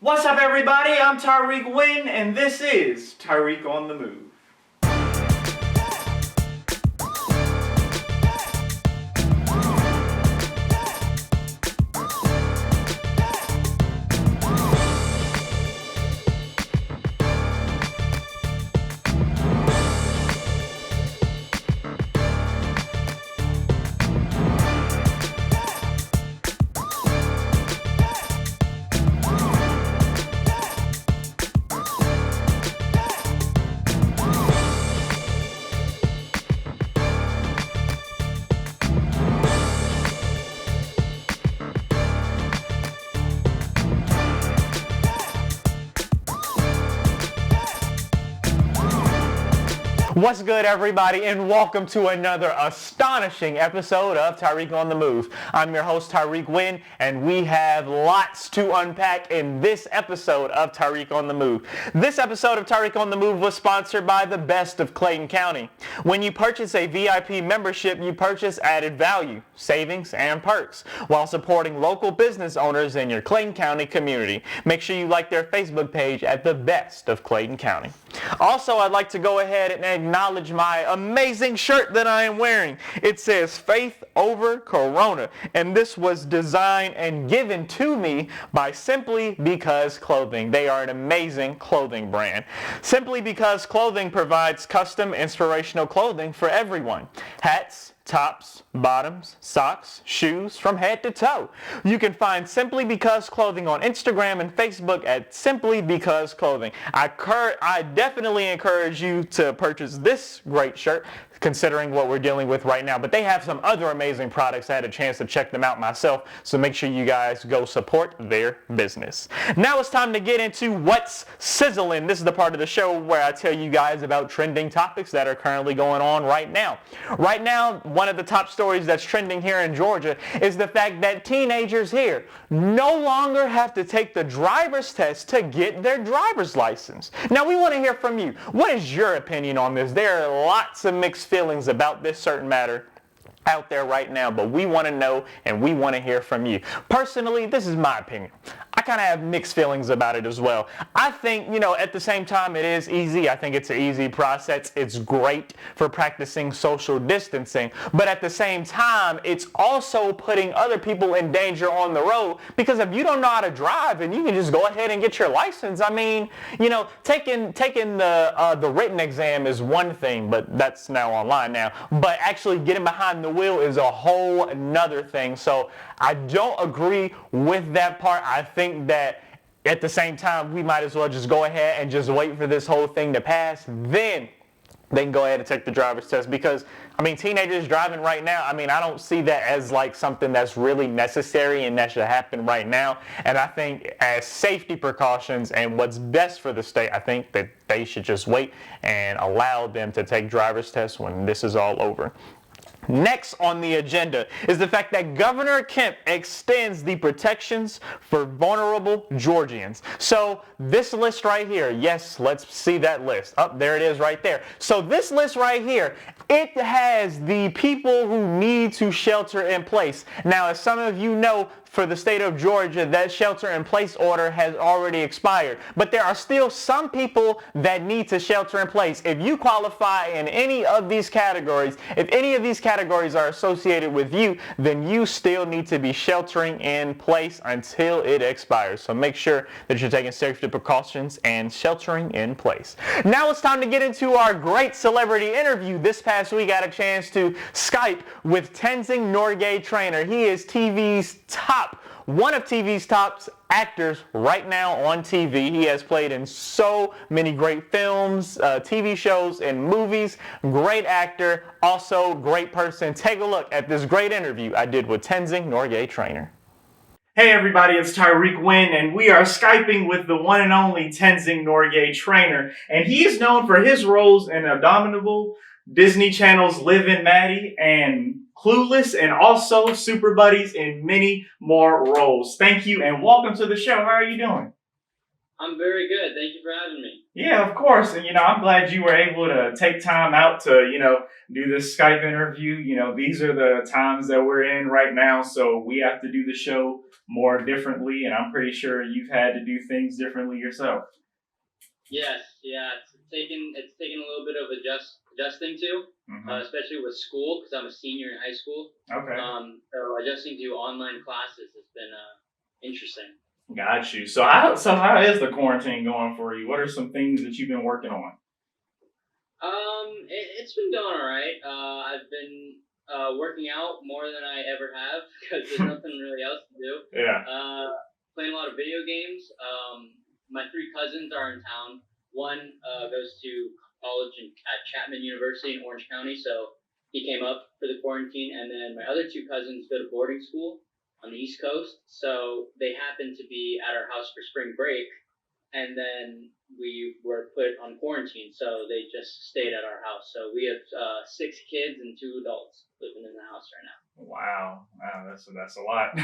What's up, everybody? I'm Tyrik Wynn, and this is Tyrik on the Move. What's good, everybody, and welcome to another astonishing episode of Tyrik on the Move. I'm your host, Tyrik Wynn, and we have lots to unpack in this episode of Tyrik on the Move. This episode of Tyrik on the Move was sponsored by the best of Clayton County. When you purchase a VIP membership, you purchase added value, savings, and perks, while supporting local business owners in your Clayton County community. Make sure you like their Facebook page at the best of Clayton County. Also, I'd like to go ahead and acknowledge my amazing shirt that I am wearing. It says Faith Over Corona, and this was designed and given to me by Simply Because Clothing. They are an amazing clothing brand. Simply Because Clothing provides custom inspirational clothing for everyone. Hats, tops, bottoms, socks, shoes, from head to toe. You can find Simply Because Clothing on Instagram and Facebook at Simply Because Clothing. I definitely encourage you to purchase this great shirt, considering what we're dealing with right now. But they have some other amazing products. I had a chance to check them out myself, so make sure you guys go support their business. Now it's time to get into what's sizzling. This is the part of the show where I tell you guys about trending topics that are currently going on right now. Right now, one of the top stories that's trending here in Georgia is the fact that teenagers here no longer have to take the driver's test to get their driver's license. Now, we want to hear from you. What is your opinion on this? There are lots of mixed feelings about this certain matter out there right now, but we want to know and we want to hear from you. Personally, this is my opinion. I kind of have mixed feelings about it as well. I think, at the same time, it is easy. I think it's an easy process. It's great for practicing social distancing, but at the same time, it's also putting other people in danger on the road, because if you don't know how to drive and you can just go ahead and get your license, taking the written exam is one thing, but that's now online now, but actually getting behind the wheel is a whole another thing. So I don't agree with that part. I think that at the same time, we might as well just go ahead and just wait for this whole thing to pass. Then they can go ahead and take the driver's test, because teenagers driving right now, I don't see that as like something that's really necessary and that should happen right now. And I think as safety precautions and what's best for the state, I think that they should just wait and allow them to take driver's tests when this is all over. Next on the agenda is the fact that Governor Kemp extends the protections for vulnerable Georgians. So this list right here, yes, let's see that list. Oh, there it is right there. So this list right here, it has the people who need to shelter in place. Now, as some of you know, for the state of Georgia, that shelter-in-place order has already expired. But there are still some people that need to shelter in place. If you qualify in any of these categories, if any of these categories are associated with you, then you still need to be sheltering in place until it expires. So make sure that you're taking safety precautions and sheltering in place. Now it's time to get into our great celebrity interview. This past week, I had a chance to Skype with Tenzing Norgay Trainor. He is one of TV's top actors right now on TV. He has played in so many great films, TV shows, and movies. Great actor, also great person. Take a look at this great interview I did with Tenzing Norgay Trainor. Hey everybody, it's Tyrik Wynn, and we are Skyping with the one and only Tenzing Norgay Trainor. And he is known for his roles in Abominable, Disney Channel's Liv and Maddie, and Clueless, and also Super Buddies, and many more roles. Thank you and welcome to the show. How are you doing? I'm very good. Thank you for having me. Yeah, of course. And, I'm glad you were able to take time out to, do this Skype interview. These are the times that we're in right now, so we have to do the show more differently, and I'm pretty sure you've had to do things differently yourself. Yes, yeah, it's taken a little bit of adjusting to, especially with school because I'm a senior in high school. Okay. So adjusting to online classes has been interesting. Got you. So how is the quarantine going for you? What are some things that you've been working on? It's been going all right. I've been working out more than I ever have because there's nothing really else to do. Yeah. Playing a lot of video games. My three cousins are in town. One goes to college at Chapman University in Orange County, so he came up for the quarantine. And then my other two cousins go to boarding school on the East Coast, so they happened to be at our house for spring break. And then we were put on quarantine, so they just stayed at our house. So we have 6 kids and 2 adults living in the house right now. Wow, that's a lot.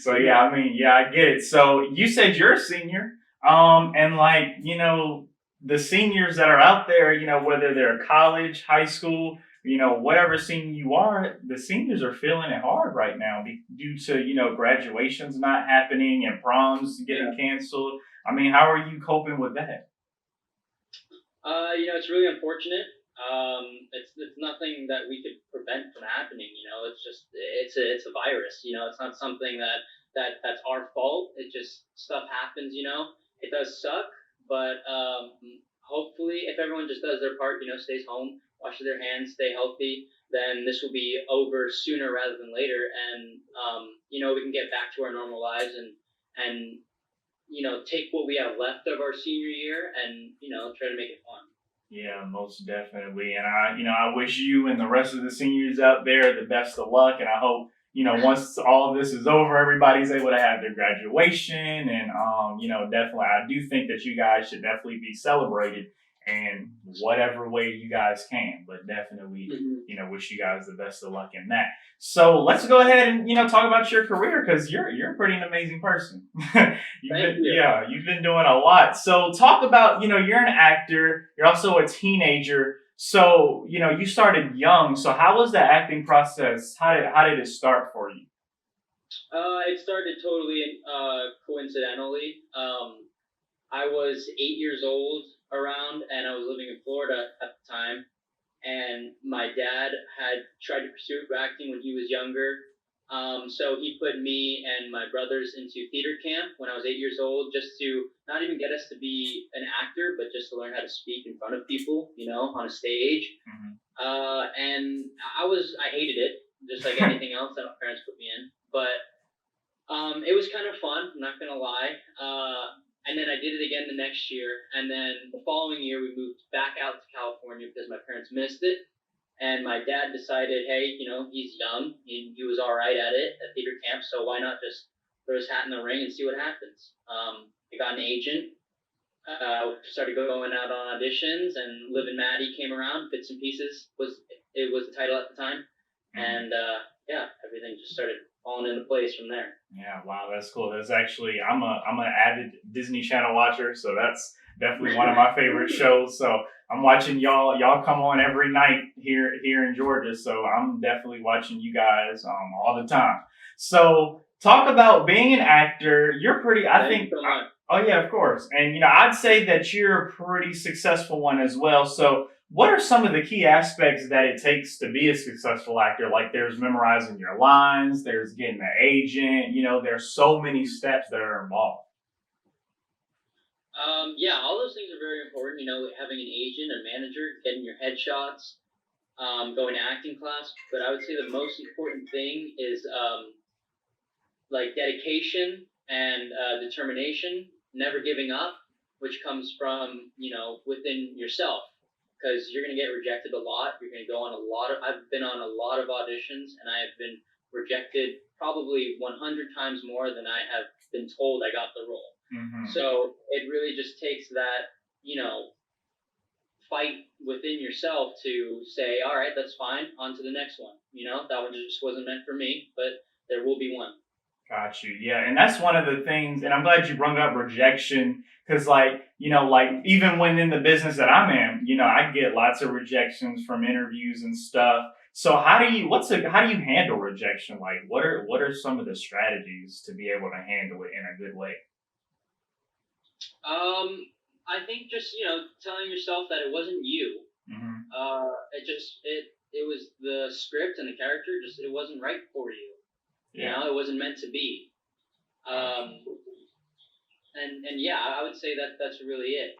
So yeah, I get it. So you said you're a senior, and the seniors that are out there, whether they're college, high school, whatever senior you are, the seniors are feeling it hard right now due to graduations not happening and proms getting canceled. How are you coping with that? It's really unfortunate. It's nothing that we could prevent from happening. It's just it's a virus. It's not something that's our fault. It just stuff happens. It does suck, but hopefully, if everyone just does their part, stays home, washes their hands, stay healthy, then this will be over sooner rather than later, and we can get back to our normal lives and take what we have left of our senior year and try to make it fun. Yeah, most definitely. And I wish you and the rest of the seniors out there the best of luck. And I hope, once all of this is over, everybody's able to have their graduation. And, definitely, I do think that you guys should definitely be celebrated in whatever way you guys can. But definitely, wish you guys the best of luck in that. So let's go ahead and, talk about your career because you're a pretty amazing person. You've been doing a lot. So talk about, you're an actor. You're also a teenager. So, you started young. So how was the acting process? How did it start for you? It started totally coincidentally. I was 8 years old around, and I was living in Florida at the time. And my dad had tried to pursue acting when he was younger. So he put me and my brothers into theater camp when I was 8 years old, just to not even get us to be an actor, but just to learn how to speak in front of people, on a stage. And I hated it, just like anything else that my parents put me in. But it was kind of fun, I'm not going to lie. And then I did it again the next year. And then the following year, we moved back out to California because my parents missed it. And my dad decided, hey, he's young. He was all right at it at theater camp. So why not just throw his hat in the ring and see what happens? I got an agent. Started going out on auditions. And Liv and Maddie came around. Bits and Pieces was the title at the time. And everything just started falling into place from there. Yeah, wow, that's cool. That's actually I'm an avid Disney Channel watcher, so that's definitely one of my favorite shows. So I'm watching y'all come on every night here in Georgia. So I'm definitely watching you guys all the time. So talk about being an actor. You're pretty. I think. So much. Oh yeah, of course. And I'd say that you're a pretty successful one as well. So what are some of the key aspects that it takes to be a successful actor? Like there's memorizing your lines, there's getting an agent, there's so many steps that are involved. All those things are very important, having an agent, a manager, getting your headshots, going to acting class. But I would say the most important thing is dedication and determination, never giving up, which comes from, within yourself. Because you're going to get rejected a lot. You're going to go on I've been on a lot of auditions, and I have been rejected probably 100 times more than I have been told I got the role. So it really just takes that, fight within yourself to say, all right, that's fine, on to the next one. That one just wasn't meant for me, but there will be one. Got you. Yeah. And that's one of the things, and I'm glad you brought up rejection because even when in the business that I'm in, I get lots of rejections from interviews and stuff. So how do you handle rejection? Like what are some of the strategies to be able to handle it in a good way? I think just telling yourself that it wasn't you. Mm-hmm. It was the script and the character. Just it wasn't right for you. Yeah. It wasn't meant to be. And yeah, I would say that that's really it.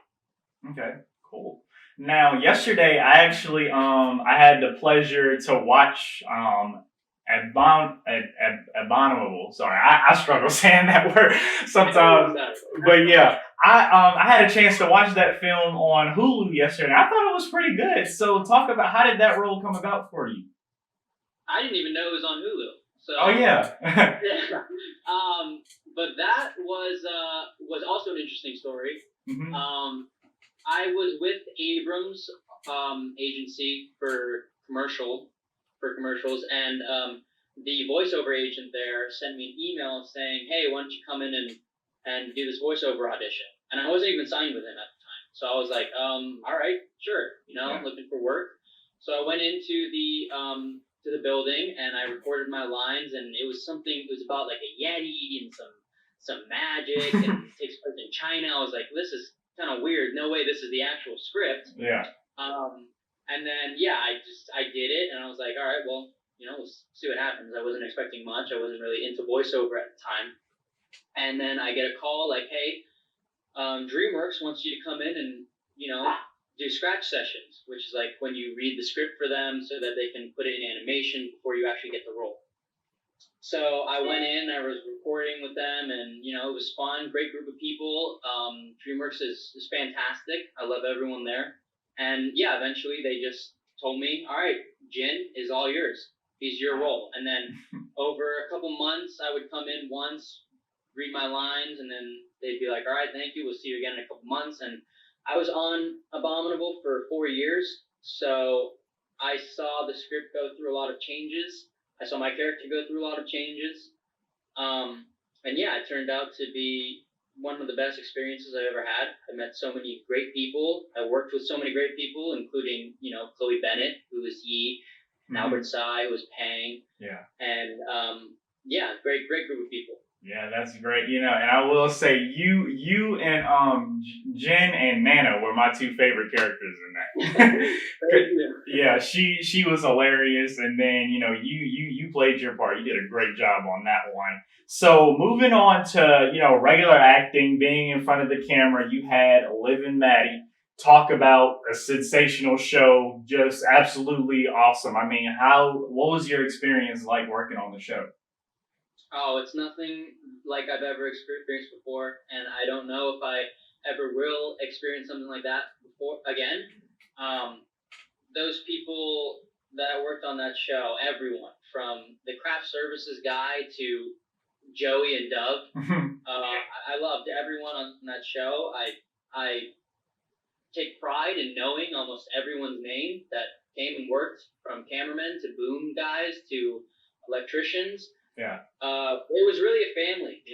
Okay, cool. Now, yesterday I had the pleasure to watch Abominable. Sorry, I struggle saying that word sometimes. But yeah, I had a chance to watch that film on Hulu yesterday. I thought it was pretty good. So talk about how did that role come about for you? I didn't even know it was on Hulu. So Oh yeah. yeah. But that was also an interesting story. Mm-hmm. I was with Abrams agency for commercials, and the voiceover agent there sent me an email saying, "Hey, why don't you come in and do this voiceover audition?" And I wasn't even signed with him at the time, so I was like, all right, sure, I'm looking for work. So I went into the building and I recorded my lines, and it was about like a yeti and some magic and it takes place in China. I was like, this is kind of weird. No way, this is the actual script. Yeah. And then I did it, and I was like, all right, well, we'll see what happens. I wasn't expecting much. I wasn't really into voiceover at the time. And then I get a call like, hey, DreamWorks wants you to come in and do scratch sessions, which is like when you read the script for them so that they can put it in animation before you actually get the role. So I went in, I was recording with them, and it was fun, great group of people. DreamWorks is fantastic. I love everyone there. And yeah, eventually they just told me, all right, Jin is all yours. He's your role. And then over a couple months, I would come in once, read my lines, and then they'd be like, all right, thank you. We'll see you again in a couple months. And I was on Abominable for 4 years. So I saw the script go through a lot of changes. I saw my character go through a lot of changes. And yeah, it turned out to be one of the best experiences I ever had. I met so many great people. I worked with so many great people, including, Chloe Bennett, who was Yi, and Albert Tsai, who was Pang. Yeah. And great group of people. Yeah, that's great. And I will say you and Jen and Nana were my two favorite characters in that. Yeah, she was hilarious, and then you played your part. You did a great job on that one. So moving on to regular acting, being in front of the camera, you had Liv and Maddie talk about a sensational show, just absolutely awesome. I mean, what was your experience like working on the show? Oh, it's nothing like I've ever experienced before, and I don't know if I ever will experience something like that again. Those people that worked on that show, everyone from the craft services guy to Joey and Dove, I loved everyone on that show. I take pride in knowing almost everyone's name that came and worked, from cameramen to boom guys to electricians. Yeah. It was really a family,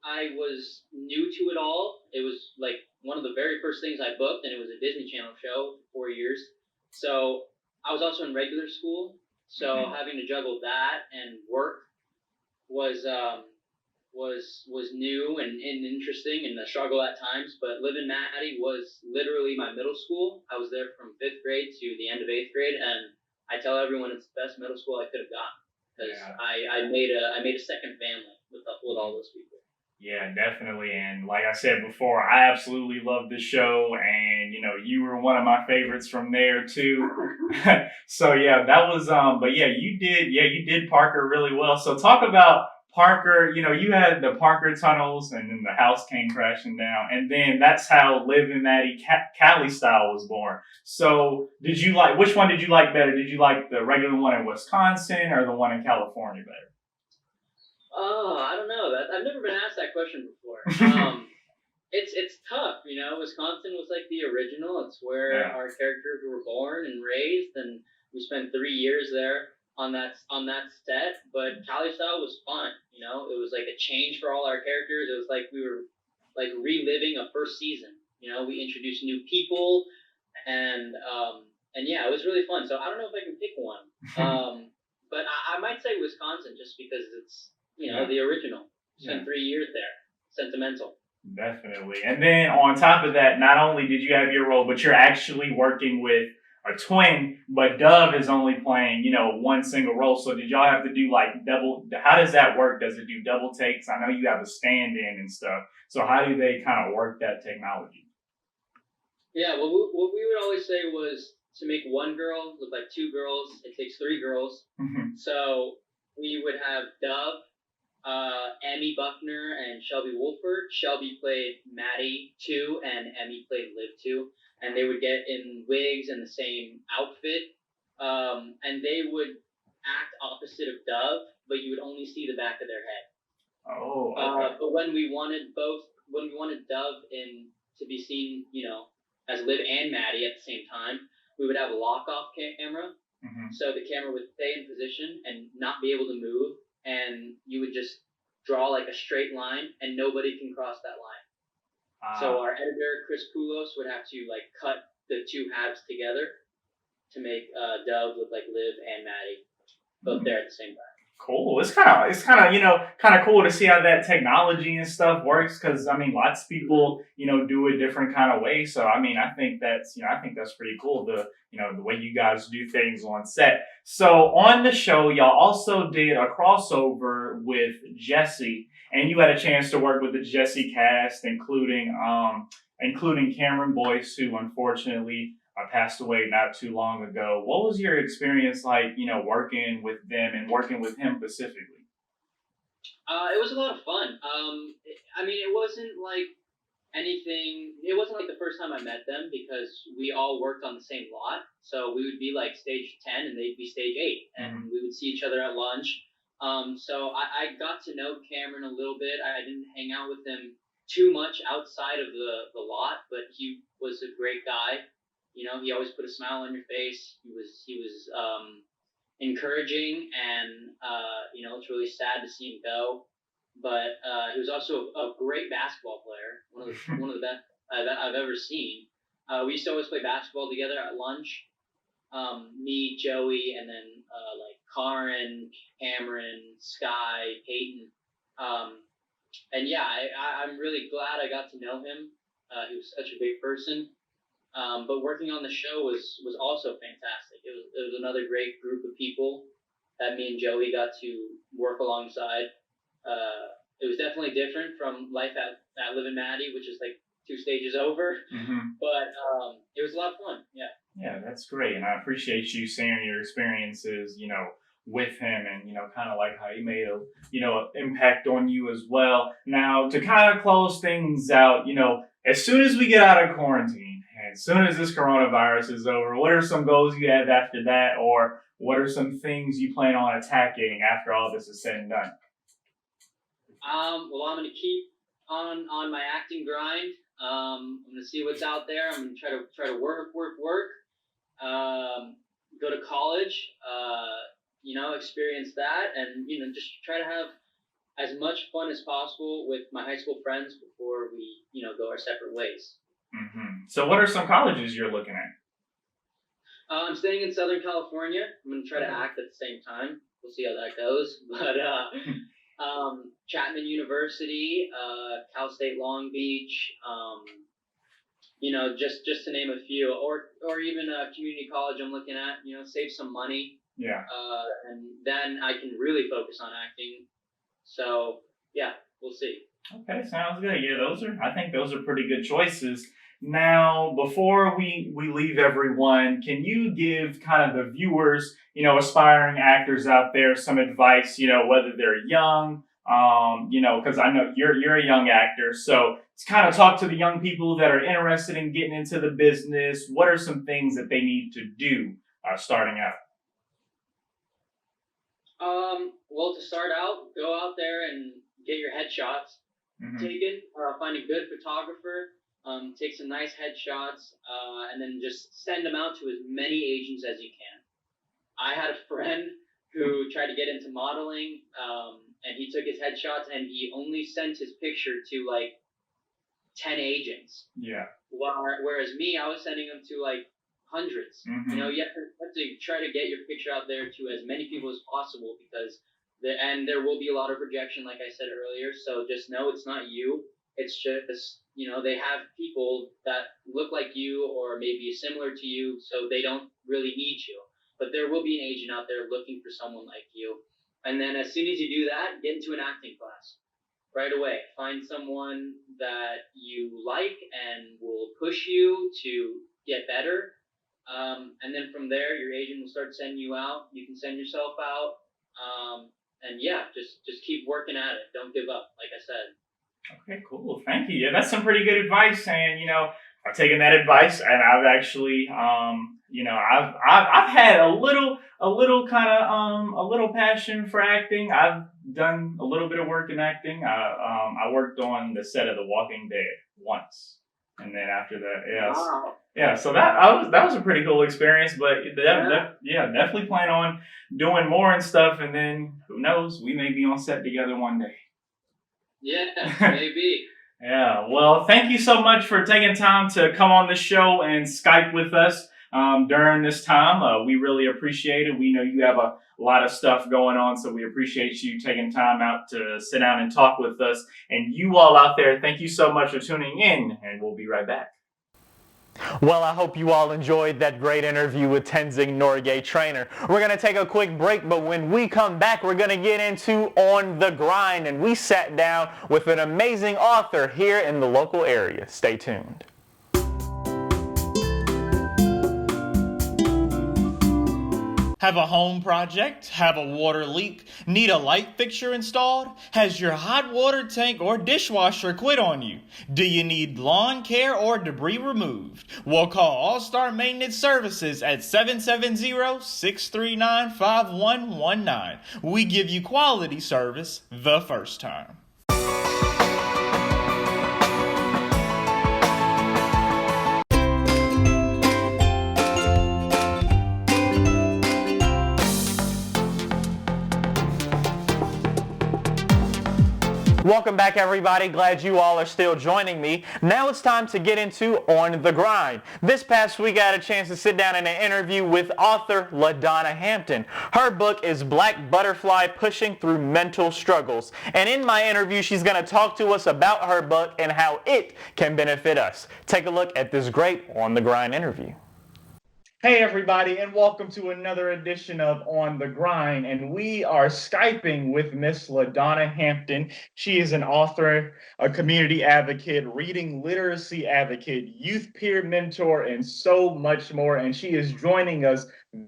I was new to it all. It was like one of the very first things I booked, and it was a Disney Channel show for 4 years. So I was also in regular school, so having to juggle that and work was new and interesting and a struggle at times. But Liv and Maddie was literally my middle school. I was there from 5th grade to the end of 8th grade, and I tell everyone it's the best middle school I could have gotten, because I made a second family with all those people. Yeah, definitely. And like I said before, I absolutely loved the show, and you were one of my favorites from there too. So yeah, that was but yeah, you did Parker really well. So talk about Parker. You had the Parker tunnels, and then the house came crashing down, and then that's how Liv and Maddie Cali style was born. So which one did you like better? Did you like the regular one in Wisconsin or the one in California better? Oh, I don't know. I've never been asked that question before. It's tough, Wisconsin was like the original. It's where our characters were born and raised, and we spent 3 years there on that set. But Cali style was fun. It was like a change for all our characters. It was like we were like reliving a first season. We introduced new people, and and yeah, it was really fun. So I don't know if I can pick one, but I might say Wisconsin just because it's the original. Spent 3 years there. Sentimental. Definitely. And then on top of that, not only did you have your role, but you're actually working with a twin, but Dove is only playing, one single role. So did y'all have to do like double? How does that work? Does it do double takes? I know you have a stand-in and stuff. So how do they kind of work that technology? Yeah, well, what we would always say was to make one girl look like two girls, it takes three girls. So we would have Dove, Emmy Buckner, and Shelby Wolford. Shelby played Maddie 2, and Emmy played Liv 2. And they would get in wigs and the same outfit. And they would act opposite of Dove, but you would only see the back of their head. Oh, okay. But when we wanted Dove to be seen, as Liv and Maddie at the same time, we would have a lock-off camera. So the camera would stay in position and not be able to move, and you would just draw like a straight line, and nobody can cross that line. So our editor, Chris Poulos, would have to like cut the two halves together to make Dove look like Liv and Maddie both there at the same time. Cool. It's kind of cool to see how that technology and stuff works. Because I mean, lots of people, do it different kind of way. So I mean, I think that's pretty cool. The way you guys do things on set. So on the show, y'all also did a crossover with Jesse, and you had a chance to work with the Jesse cast, including Cameron Boyce, who unfortunately passed away not too long ago. What was your experience like, working with them and working with him specifically? It was a lot of fun. It wasn't like anything. It wasn't like the first time I met them because we all worked on the same lot. So we would be like stage 10 and they'd be stage 8, and we would see each other at lunch. So I got to know Cameron a little bit. I didn't hang out with him too much outside of the lot, but he was a great guy. He always put a smile on your face. He was encouraging, and it's really sad to see him go. But he was also a great basketball player, one of the best I've ever seen. We used to always play basketball together at lunch. Me, Joey, and then like Karin, Cameron, Sky, Peyton. And yeah, I'm really glad I got to know him. He was such a big person. But working on the show was also fantastic. It was another great group of people that me and Joey got to work alongside. It was definitely different from life at Liv and Maddie, which is like 2 stages over. But it was a lot of fun. Yeah. Yeah, that's great, and I appreciate you sharing your experiences, with him, and kind of like how he made a an impact on you as well. Now, to kind of close things out, as soon as we get out of quarantine, and as soon as this coronavirus is over, what are some goals you have after that, or what are some things you plan on attacking after all this is said and done? Well, I'm going to keep on my acting grind. I'm going to see what's out there. I'm going to try to work. Go to college. Experience that, and just try to have as much fun as possible with my high school friends before we go our separate ways. So what are some colleges you're looking at? I'm staying in Southern California. I'm going to try to act at the same time. We'll see how that goes. But Chapman University, Cal State Long Beach, just to name a few, or even a community college I'm looking at, save some money. Yeah. And then I can really focus on acting. So yeah, we'll see. Okay, sounds good. Yeah, I think those are pretty good choices. Now, before we leave everyone, can you give kind of the viewers, aspiring actors out there some advice, whether they're young, because I know you're a young actor, so to kind of talk to the young people that are interested in getting into the business. What are some things that they need to do starting out? Well, to start out, go out there and get your headshots taken. Find a good photographer. Take some nice headshots, and then just send them out to as many agents as you can. I had a friend who tried to get into modeling, and he took his headshots, and he only sent his picture to like 10 agents. Yeah. Whereas me, I was sending them to like hundreds. Mm-hmm. You know, you have to try to get your picture out there to as many people as possible because and there will be a lot of rejection, like I said earlier. So just know it's not you. It's just, you know, they have people that look like you or maybe similar to you, so they don't really need you. But there will be an agent out there looking for someone like you. And then as soon as you do that, get into an acting class right away. Find someone that you like and will push you to get better. And then from there, your agent will start sending you out. You can send yourself out. And yeah, just keep working at it. Don't give up, like I said. Okay, cool. Thank you. Yeah, that's some pretty good advice. And, you know, I've taken that advice and I've actually, you know, I've had a little passion for acting. I've done a little bit of work in acting. I worked on the set of The Walking Dead once. And then after that, yes. Wow. Yeah, so that was a pretty cool experience, but definitely plan on doing more and stuff, and then who knows, we may be on set together one day. Yeah, maybe. Yeah, well, thank you so much for taking time to come on the show and Skype with us during this time. We really appreciate it. We know you have a lot of stuff going on, so we appreciate you taking time out to sit down and talk with us. And you all out there, thank you so much for tuning in, and we'll be right back. Well, I hope you all enjoyed that great interview with Tenzing Norgay, Trainor. We're going to take a quick break, but when we come back, we're going to get into On the Grind, and we sat down with an amazing author here in the local area. Stay tuned. Have a home project? Have a water leak? Need a light fixture installed? Has your hot water tank or dishwasher quit on you? Do you need lawn care or debris removed? Well, call All Star Maintenance Services at 770-639-5119. We give you quality service the first time. Welcome back, everybody. Glad you all are still joining me. Now it's time to get into On the Grind. This past week, I had a chance to sit down in an interview with author LaDonna Hampton. Her book is Black Butterfly: Pushing Through Mental Struggles. And in my interview, she's going to talk to us about her book and how it can benefit us. Take a look at this great On the Grind interview. Hey everybody, and welcome to another edition of On the Grind, and we are Skyping with Miss LaDonna Hampton. She is an author, a community advocate, reading literacy advocate, youth peer mentor, and so much more, and she is joining us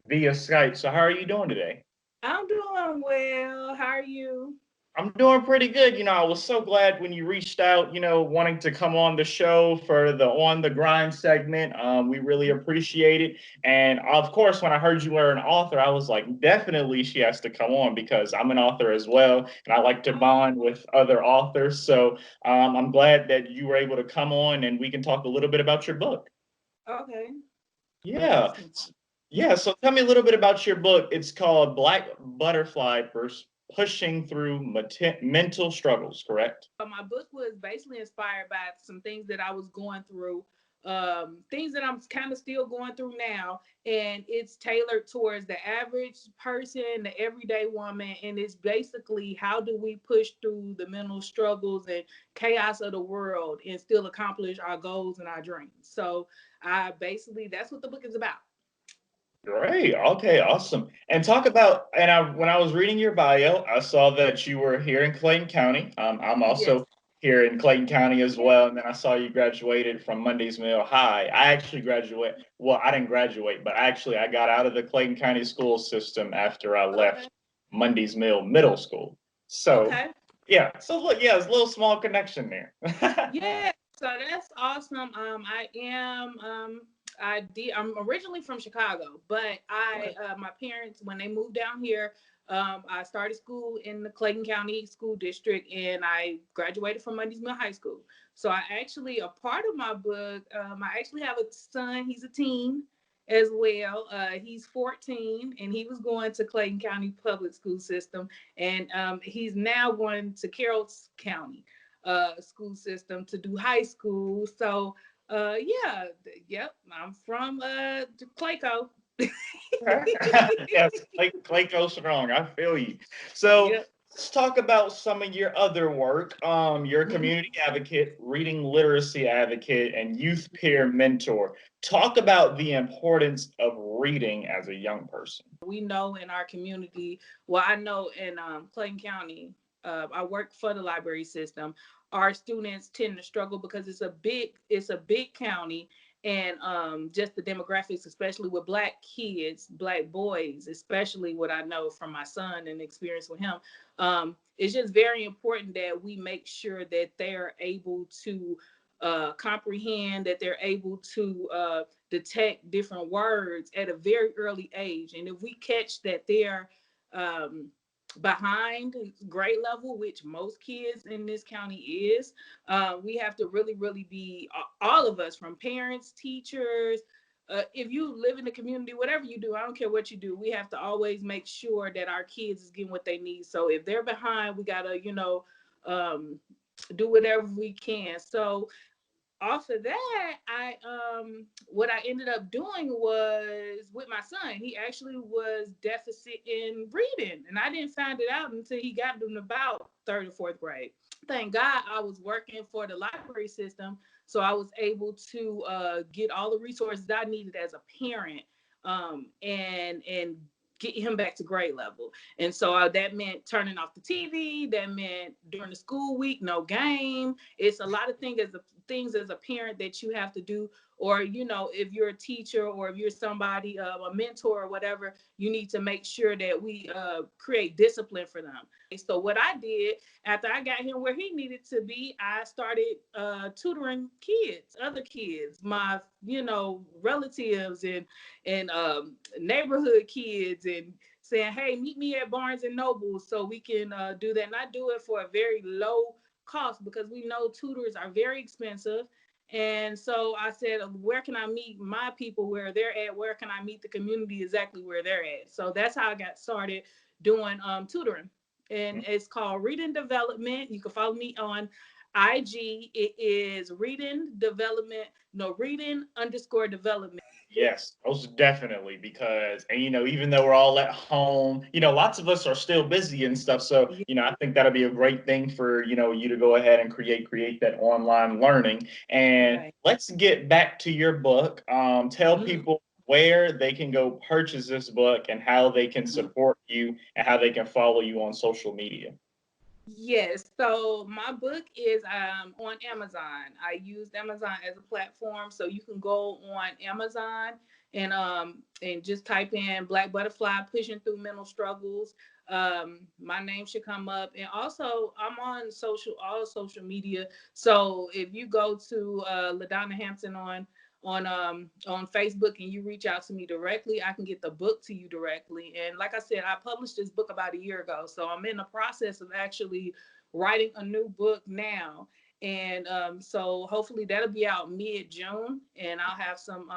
via Skype. So how are you doing today? I'm doing well. How are you? I'm doing pretty good. You know, I was so glad when you reached out, you know, wanting to come on the show for the On the Grind segment. We really appreciate it. And of course, when I heard you were an author, I was like, definitely she has to come on because I'm an author as well. And I like to bond with other authors. So I'm glad that you were able to come on and we can talk a little bit about your book. Okay. Yeah. Yeah. So tell me a little bit about your book. It's called Black Butterfly: Pushing Through Mental Struggles, correct? My book was basically inspired by some things that I was going through, things that I'm kind of still going through now. And it's tailored towards the average person, the everyday woman. And it's basically how do we push through the mental struggles and chaos of the world and still accomplish our goals and our dreams. So that's what the book is about. Great. Okay, awesome. And talk about, when I was reading your bio, I saw that you were here in Clayton County. I'm also here in Clayton County as well. And then I saw you graduated from Mondays Mill High. I actually graduated. Well, I didn't graduate, but I got out of the Clayton County school system after I left Mondays Mill Middle School. So, yeah. So look, yeah, it's a little small connection there. Yeah. So that's awesome. I'm originally from Chicago, but my parents, when they moved down here, I started school in the Clayton County School District, and I graduated from Mondays Mill High School. So a part of my book, I actually have a son. He's a teen as well. He's 14, and he was going to Clayton County Public School System, and he's now going to Carroll County school system to do high school. So Yeah, yep. I'm from Clayco. Yes, Clayco strong. I feel you. So Yep. let's talk about some of your other work. You're a Mhm. community advocate, reading literacy advocate, and youth peer mentor. Talk about the importance of reading as a young person. We know in our community, well, I know in Clayton County, I work for the library system. Our students tend to struggle because it's a big county, and just the demographics, especially with black kids, black boys, especially what I know from my son and experience with him. It's just very important that we make sure that they're able to comprehend, that they're able to detect different words at a very early age. And if we catch that they're um, behind grade level, which most kids in this county is, we have to really, really be, all of us, from parents, teachers. If you live in the community, whatever you do, I don't care what you do, we have to always make sure that our kids is getting what they need. So if they're behind, we gotta, um, do whatever we can. So off of that, I what I ended up doing was with my son. He actually was deficit in reading, and I didn't find it out until he got to about third or fourth grade. Thank God I was working for the library system, so I was able to get all the resources I needed as a parent, and get him back to grade level. And so that meant turning off the TV. That meant during the school week, no game. It's a lot of things as a parent that you have to do. Or, if you're a teacher or if you're somebody, a mentor or whatever, you need to make sure that we create discipline for them. So what I did after I got him where he needed to be, I started tutoring kids, other kids, my relatives and neighborhood kids, and saying, "Hey, meet me at Barnes and Noble so we can do that." And I do it for a very low cost because we know tutors are very expensive. And so I said, where can I meet my people where they're at? Where can I meet the community exactly where they're at? So that's how I got started doing tutoring. And it's called Reading Development. You can follow me on IG. It is Reading Development, no, Reading underscore development. Yes, most definitely. Because, and even though we're all at home, lots of us are still busy and stuff. So, Yeah. I think that'll be a great thing for, you to go ahead and create that online learning. And Right. let's get back to your book. Tell Mhm. people where they can go purchase this book and how they can support you and how they can follow you on social media. Yes, so my book is on Amazon. I used Amazon as a platform, so you can go on Amazon and just type in Black Butterfly Pushing Through Mental Struggles. My name should come up, and also I'm on all social media. So if you go to LaDonna Hampton on Facebook and you reach out to me directly, I can get the book to you directly. And like I said, I published this book about a year ago, so I'm in the process of actually writing a new book now. And so hopefully that'll be out mid-June, and I'll have some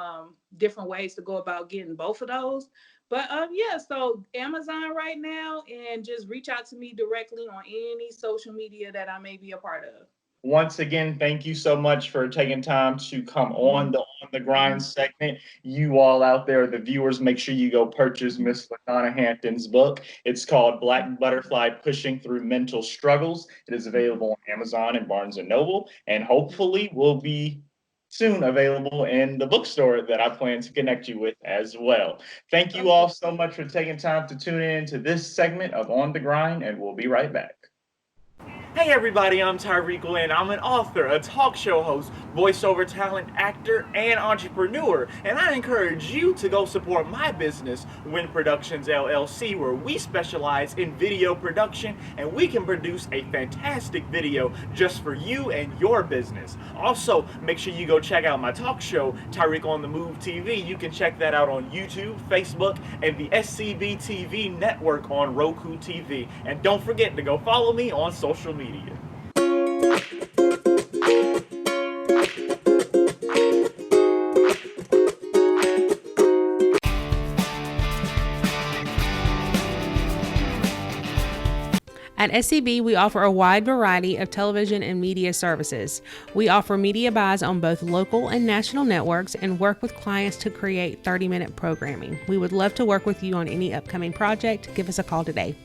different ways to go about getting both of those. But yeah, so Amazon right now, and just reach out to me directly on any social media that I may be a part of. Once again, thank you so much for taking time to come on the grind segment. You all out there, the viewers, make sure you go purchase Miss LaDonna Hampton's book. It's called Black Butterfly Pushing Through Mental Struggles. It is available on Amazon and Barnes and Noble, and hopefully will be soon available in the bookstore that I plan to connect you with as well. Thank you Okay. all so much for taking time to tune in to this segment of On the Grind, and we'll be right back. Hey everybody, I'm Tyrik Wynn. I'm an author, a talk show host, voiceover talent, actor, and entrepreneur. And I encourage you to go support my business, Wynn Productions LLC, where we specialize in video production and we can produce a fantastic video just for you and your business. Also, make sure you go check out my talk show, Tyrik on the Move TV. You can check that out on YouTube, Facebook, and the SCB TV network on Roku TV. And don't forget to go follow me on social media. At SCB, we offer a wide variety of television and media services. We offer media buys on both local and national networks and work with clients to create 30-minute programming. We would love to work with you on any upcoming project. Give us a call today.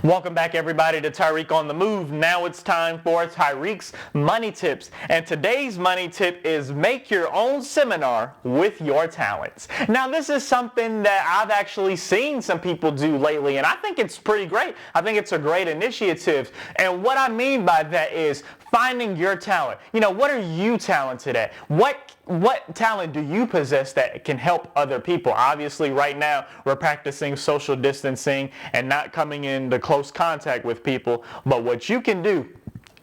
Welcome back, everybody, to Tyrik on the Move. Now it's time for Tyrik's Money Tips. And today's money tip is make your own seminar with your talents. Now, this is something that I've actually seen some people do lately, and I think it's pretty great. I think it's a great initiative. And what I mean by that is finding your talent. You know, what are you talented at? What talent do you possess that can help other people? Obviously, right now, we're practicing social distancing and not coming into close contact with people. But what you can do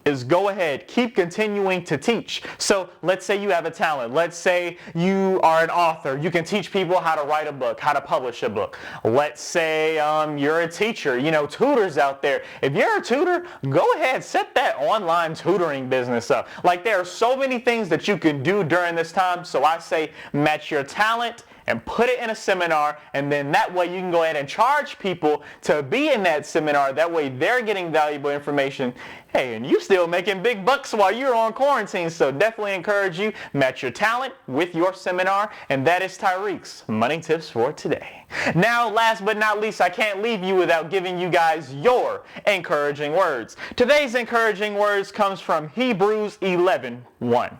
is go ahead, keep continuing to teach. So let's say you have a talent. Let's say you are an author. You can teach people how to write a book, how to publish a book. Let's say you're a teacher, tutors out there. If you're a tutor, go ahead, set that online tutoring business up. Like, there are so many things that you can do during this time. So I say match your talent and put it in a seminar, and then that way you can go ahead and charge people to be in that seminar. That way they're getting valuable information. Hey, and you still making big bucks while you're on quarantine, so definitely encourage you, match your talent with your seminar, and that is Tyrik's Money Tips for today. Now, last but not least, I can't leave you without giving you guys your encouraging words. Today's encouraging words comes from Hebrews 11:1.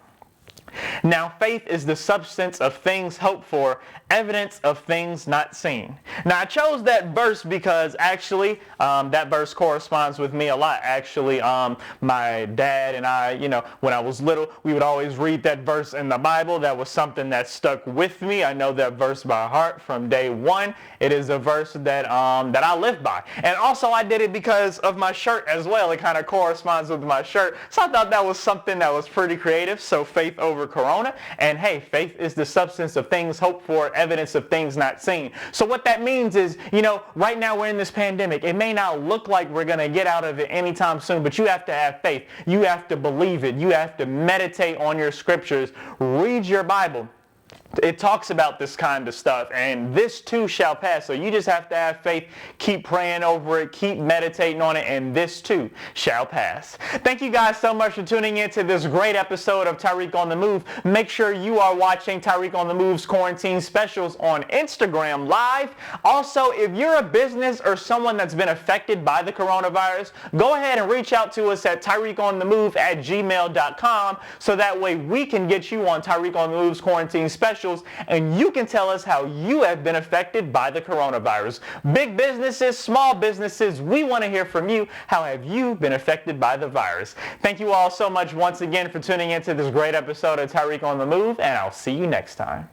Now, faith is the substance of things hoped for, evidence of things not seen. Now, I chose that verse because actually that verse corresponds with me a lot. Actually, my dad and I, when I was little, we would always read that verse in the Bible. That was something that stuck with me. I know that verse by heart from day one. It is a verse that I live by. And also, I did it because of my shirt as well. It kind of corresponds with my shirt. So I thought that was something that was pretty creative. So faith over Corona. And hey, faith is the substance of things hoped for, evidence of things not seen. So what that means is, right now we're in this pandemic. It may not look like we're going to get out of it anytime soon, but you have to have faith. You have to believe it. You have to meditate on your scriptures. Read your Bible. It talks about this kind of stuff, and this too shall pass. So you just have to have faith, keep praying over it, keep meditating on it, and this too shall pass. Thank you guys so much for tuning in to this great episode of Tyrik on the Move. Make sure you are watching Tyrik on the Move's quarantine specials on Instagram Live. Also, if you're a business or someone that's been affected by the coronavirus, go ahead and reach out to us at tyrikonthemove@gmail.com so that way we can get you on Tyrik on the Move's quarantine specials, and you can tell us how you have been affected by the coronavirus. Big businesses, small businesses, we want to hear from you. How have you been affected by the virus? Thank you all so much once again for tuning in to this great episode of Tyrik on the Move, and I'll see you next time.